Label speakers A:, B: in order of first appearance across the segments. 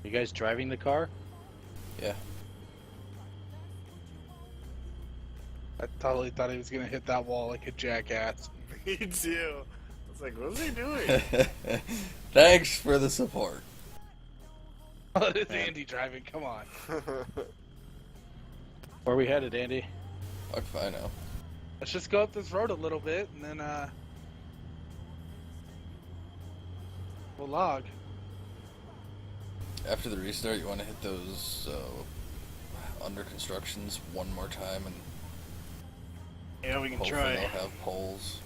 A: You guys driving the car?
B: Yeah.
C: I totally thought he was gonna hit that wall like a jackass.
D: Me too. I was like, what's he doing?
B: Thanks for the support.
C: Oh, it's Andy driving. Come on.
A: Where are we headed, Andy?
B: Fuck if I know.
C: Let's just go up this road a little bit, and then we'll log.
B: After the restart, you want to hit those under constructions one more time, and
A: Yeah, we can
B: hopefully
A: try.
B: they'll have poles.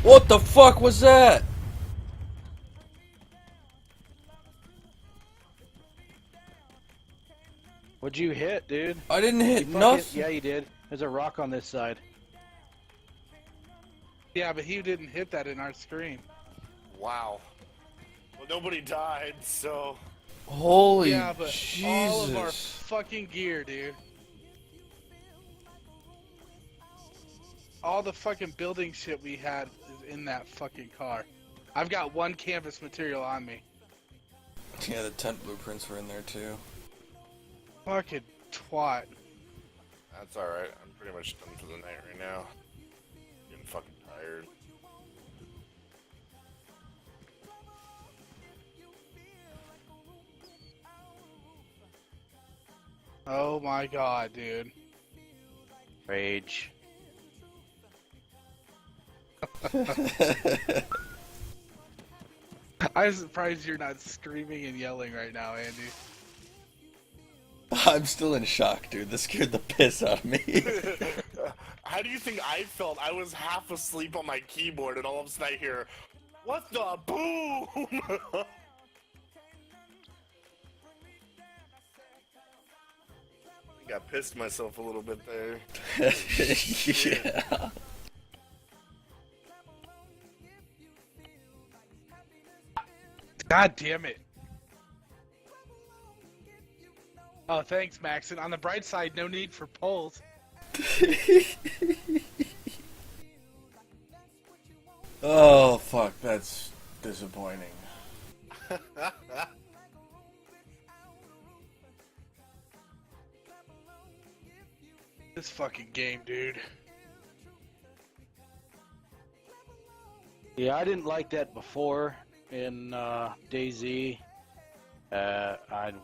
B: What the fuck was that?
A: What'd you hit, dude?
B: I didn't hit
A: You fucking-
B: nothing.
A: Yeah, you did. There's a rock on this side.
C: Yeah, but he didn't hit that in our screen.
D: Wow. Well, nobody died, so...
B: Holy
C: Yeah, but all of our
B: Jesus.
C: fucking gear, dude. All the fucking building shit we had is in that fucking car. I've got one canvas material on me.
B: Yeah, the tent blueprints were in there too.
C: Fucking twat.
D: That's alright. I'm pretty much done for the night right now. Getting fucking tired.
C: Oh my god, dude.
A: Rage.
C: I'm surprised you're not screaming and yelling right now, Andy.
B: I'm still in shock, dude. This scared the piss out of me.
D: How do you think I felt? I was half asleep on my keyboard, and all of a sudden I hear, "What the boom?" I got pissed myself a little bit there.
B: Yeah.
C: God damn it. Oh, thanks, Max. And on the bright side, no need for poles.
B: Oh, fuck. That's disappointing.
C: This fucking game, dude.
A: Yeah, I didn't like that before in DayZ.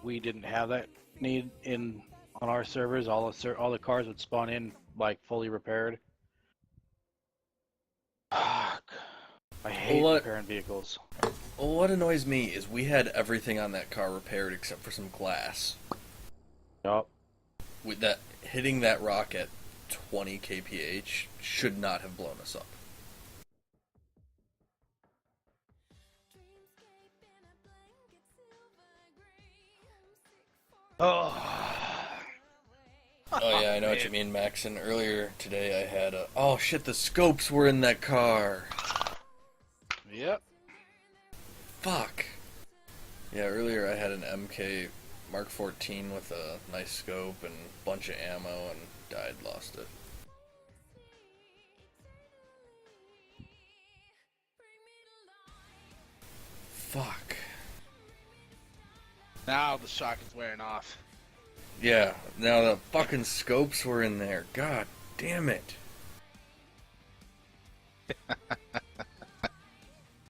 A: We didn't have that need in on our servers. All the cars would spawn in like fully repaired. Fuck. I hate
B: What?
A: repairing vehicles.
B: Well, what annoys me is we had everything on that car repaired except for some glass.
A: Yup.
B: With that, hitting that rock at 20 kph should not have blown us up.
C: Oh.
B: Oh yeah, I know what you mean, Max. And earlier today I had a... Oh shit, the scopes were in that car!
C: Yep.
B: Fuck! Yeah, earlier I had an MK Mark 14 with a nice scope and a bunch of ammo and died, lost it. Fuck.
C: Now the shock is wearing off.
B: Yeah, now the fucking scopes were in there. God damn it.